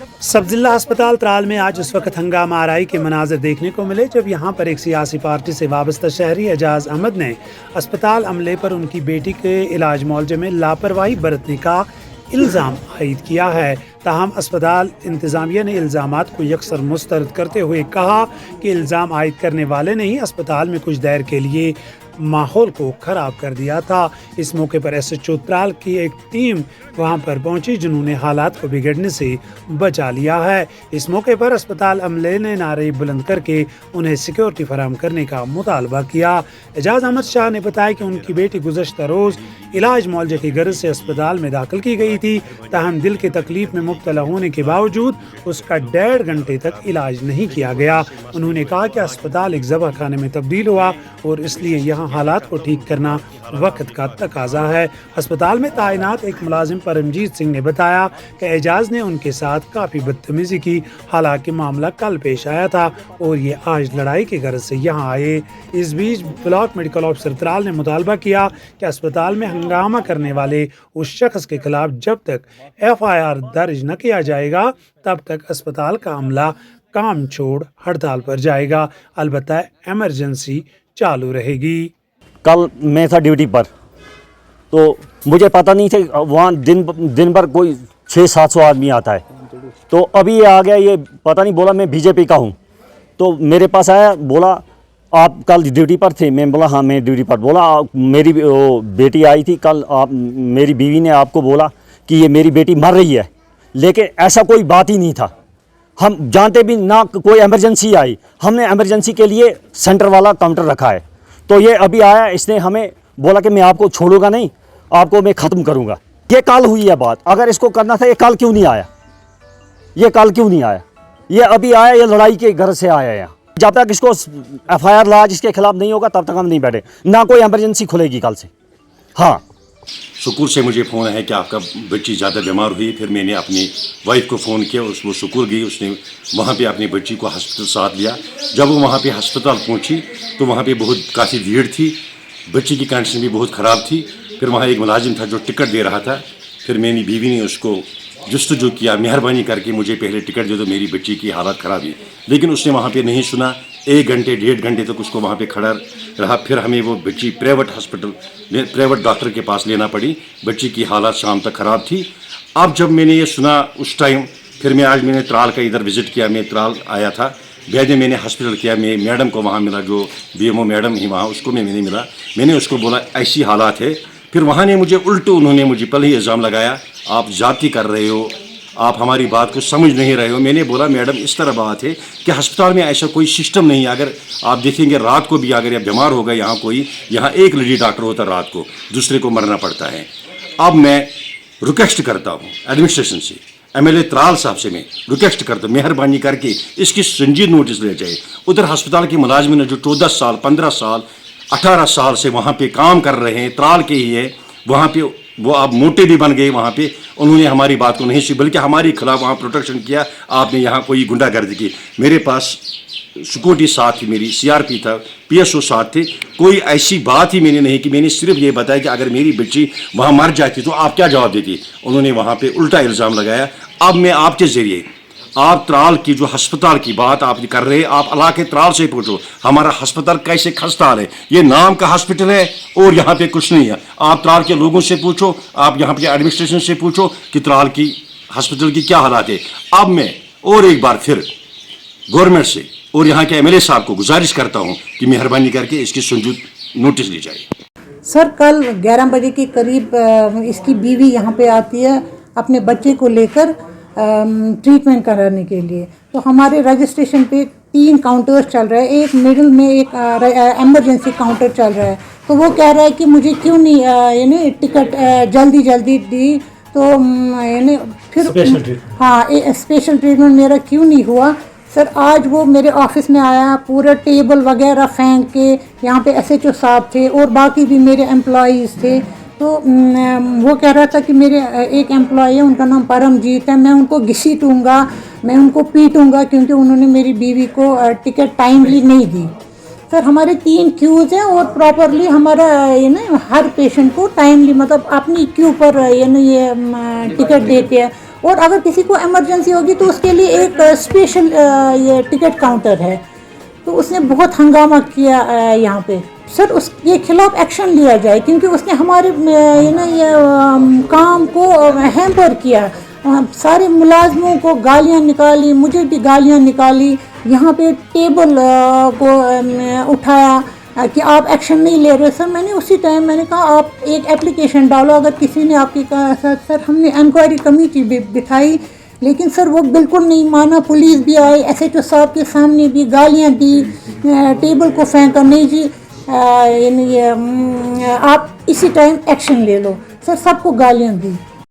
सब जिला अस्पताल त्राल में आज उस वक्त हंगामा आराई के मनाजिर देखने को मिले जब यहां पर एक सियासी पार्टी से वाबस्ता शहरी एजाज अहमद ने अस्पताल अमले पर उनकी बेटी के इलाज मुआवजे में लापरवाही बरतने का इल्ज़ाम आयद किया है। ताहम अस्पताल इंतज़ामिया ने इल्ज़ामात को यकसर मुस्तरद करते हुए कहा कि इल्ज़ाम आयद करने वाले ने ही अस्पताल में कुछ देर के लिए माहौल को ख़राब कर दिया था। इस मौके पर SHO त्राल की एक टीम वहां पर पहुंची जिन्होंने हालात को बिगड़ने से बचा लिया है। इस मौके पर अस्पताल अमले ने नारे बुलंद करके उन्हें सिक्योरिटी फराहम करने का मुतालबा किया। एजाज अहमद शाह ने बताया कि उनकी बेटी गुज़श्ता रोज़ इलाज मुआवजे की गर्ज से अस्पताल में दाखिल की गई थी। ताहम दिल की तकलीफ में मुब्तला होने के बावजूद उसका 1.5 घंटे तक इलाज नहीं किया गया। उन्होंने कहा कि अस्पताल एक ज़बह खाने में तब्दील हुआ और इसलिए यहाँ हालात को ठीक करना वक्त का तकाजा है। अस्पताल में तैनात एक मुलाजिम परमजीत सिंह ने बताया कि एजाज ने उनके साथ काफ़ी बदतमीजी की। हालांकि मामला कल पेश आया था और ये आज लड़ाई की गर्ज से यहाँ आए। इस बीच ब्लॉक मेडिकल ऑफिसर त्राल ने मुतालबा किया कि अस्पताल में हंगामा करने वाले उस शख्स के खिलाफ जब तक FIR दर्ज न किया जाएगा तब तक अस्पताल का अमला काम छोड़ हड़ताल पर जाएगा। अलबत्ता इमरजेंसी चालू रहेगी। कल मैं था ड्यूटी पर, तो मुझे पता नहीं था वहाँ दिन भर कोई 600-700 आदमी आता है। तो अभी ये आ गया, ये पता नहीं, बोला मैं BJP का हूँ। तो मेरे पास आया, बोला आप कल ड्यूटी पर थे? मैं बोला हाँ मैं ड्यूटी पर। बोला मेरी बेटी आई थी कल, आप मेरी बीवी ने आपको बोला कि ये मेरी बेटी मर रही है, लेकिन ऐसा कोई बात ही नहीं था। हम जानते भी ना कोई इमरजेंसी आई, हमने इमरजेंसी के लिए सेंटर वाला काउंटर रखा है। तो ये अभी आया, इसने हमें बोला कि मैं आपको छोड़ूंगा नहीं, आपको मैं ख़त्म करूंगा। ये कल हुई है बात, अगर इसको करना था ये कल क्यों नहीं आया? ये कल क्यों नहीं आया? ये अभी आया, ये लड़ाई के घर से आया यहाँ। जब तक इसको FIR लाज इसके खिलाफ नहीं होगा तब तक हम नहीं बैठे, ना कोई इमरजेंसी खुलेगी कल से। हाँ, सुकूर से मुझे फ़ोन है कि आपका बच्ची ज़्यादा बीमार हुई। फिर मैंने अपनी वाइफ को फ़ोन किया, वो सुकूर गई, उसने वहाँ पे अपनी बच्ची को हॉस्पिटल साथ लिया। जब वो वहाँ पे हस्पताल पहुँची तो वहाँ पे काफ़ी भीड़ थी, बच्ची की कंडीशन भी बहुत ख़राब थी। फिर वहाँ एक मुलाजिम था जो टिकट दे रहा था। फिर मेरी बीवी ने उसको जस्तजू किया, मेहरबानी करके मुझे पहले टिकट दे दो, मेरी बच्ची की हालत ख़राब है। लेकिन उसने वहाँ पर नहीं सुना। 1 घंटे 1.5 घंटे तक उसको वहाँ पे खड़ा रहा। फिर हमें वो बच्ची प्राइवेट डॉक्टर के पास लेना पड़ी। बच्ची की हालत शाम तक ख़राब थी। अब जब मैंने ये सुना उस टाइम, फिर मैंने त्राल का इधर विज़िट किया। मैं त्राल आया था, बाद में मैंने हॉस्पिटल किया। मैं मैडम को वहाँ मिला, जो BMO मैडम ही वहाँ, उसको मैंने मिला। मैंने उसको बोला ऐसी हालात है। फिर वहाँ ने मुझे उन्होंने मुझे पहले ही इल्ज़ाम लगाया, आप ज़्यादती कर रहे हो, आप हमारी बात को समझ नहीं रहे हो। मैंने बोला मैडम इस तरह बात है कि अस्पताल में ऐसा कोई सिस्टम नहीं है। अगर आप देखेंगे रात को भी अगर बीमार हो गए यहाँ एक लेडी डॉक्टर होता, रात को दूसरे को मरना पड़ता है। अब मैं रिक्वेस्ट करता हूँ एडमिनिस्ट्रेशन से, MLA त्राल साहब से मैं रिक्वेस्ट करता हूँ, मेहरबानी करके इसकी संजीद नोटिस ले जाए। उधर अस्पताल के मुलाजिम जो 14 साल 15 साल 18 साल से वहाँ पे काम कर रहे हैं, त्राल के ही है, वहाँ पे वो आप मोटे भी बन गए। वहाँ पे उन्होंने हमारी बात को नहीं सुनी, बल्कि हमारे खिलाफ वहाँ प्रोटेक्शन किया। आपने यहाँ कोई गुंडागर्दी की। मेरे पास सिक्योरिटी साथ थी, मेरी CRP था, PSO साथ थे। कोई ऐसी बात ही मैंने नहीं की। मैंने सिर्फ ये बताया कि अगर मेरी बच्ची वहाँ मर जाती तो आप क्या जवाब देती। उन्होंने वहाँ पे उल्टा इल्ज़ाम लगाया। अब मैं आपके ज़रिए, आप त्राल की जो हस्पताल की बात आप कर रहे हैं, आप इलाके त्राल से पूछो हमारा हस्पताल कैसे खस्ता है। ये नाम का हॉस्पिटल है और यहाँ पे कुछ नहीं है। आप त्राल के लोगों से पूछो, आप यहाँ पे एडमिनिस्ट्रेशन से पूछो कि त्राल की हस्पताल की क्या हालात है। अब मैं और एक बार फिर गवर्नमेंट से और यहाँ के MLA साहब को गुजारिश करता हूँ कि मेहरबानी करके इसकी संजीद नोटिस ली जाए। सर, कल 11 बजे के करीब इसकी बीवी यहाँ पे आती है अपने बच्चे को लेकर ट्रीटमेंट कराने के लिए। तो हमारे रजिस्ट्रेशन पे 3 काउंटर्स चल रहे हैं, एक मिडिल में एक एमरजेंसी काउंटर चल रहा है। तो वो कह रहा है कि मुझे क्यों नहीं यानी टिकट जल्दी दी। तो यानी फिर हाँ स्पेशल ट्रीटमेंट मेरा क्यों नहीं हुआ। सर, आज वो मेरे ऑफिस में आया, पूरा टेबल वगैरह फेंक के, यहाँ पे SHO साहब थे और बाकी भी मेरे एम्प्लॉइज़ थे। तो वो कह रहा था कि मेरे एक एम्प्लॉय है, उनका नाम परमजीत है, मैं उनको घसीटूँगा, मैं उनको पीटूँगा क्योंकि उन्होंने मेरी बीवी को टिकट टाइमली नहीं दी। सर, हमारे 3 क्यूज़ हैं और प्रॉपरली हमारा हर पेशेंट को टाइमली मतलब अपनी क्यू पर ये टिकट देते हैं। اور اگر کسی کو ایمرجنسی ہوگی تو اس کے لیے ایک اسپیشل یہ ٹکٹ کاؤنٹر ہے. تو اس نے بہت ہنگامہ کیا یہاں پہ. سر اس کے خلاف ایکشن لیا جائے کیونکہ اس نے ہمارے یہ کام کو ہیمپر کیا. سارے ملازموں کو گالیاں نکالی, مجھے بھی گالیاں نکالی. یہاں پہ ٹیبل کو اٹھایا کہ آپ ایکشن نہیں لے رہے. سر میں نے اسی ٹائم میں نے کہا آپ ایک اپلیکیشن ڈالو. اگر کسی نے آپ کی کہا سر ہم نے انکوائری کمیٹی بھی بٹھائی لیکن سر وہ بالکل نہیں مانا. پولیس بھی آئی, SHO صاحب کے سامنے بھی گالیاں دی, ٹیبل کو پھینکا. نہیں جی یعنی آپ اسی ٹائم ایکشن لے لو. سر سب کو گالیاں دی.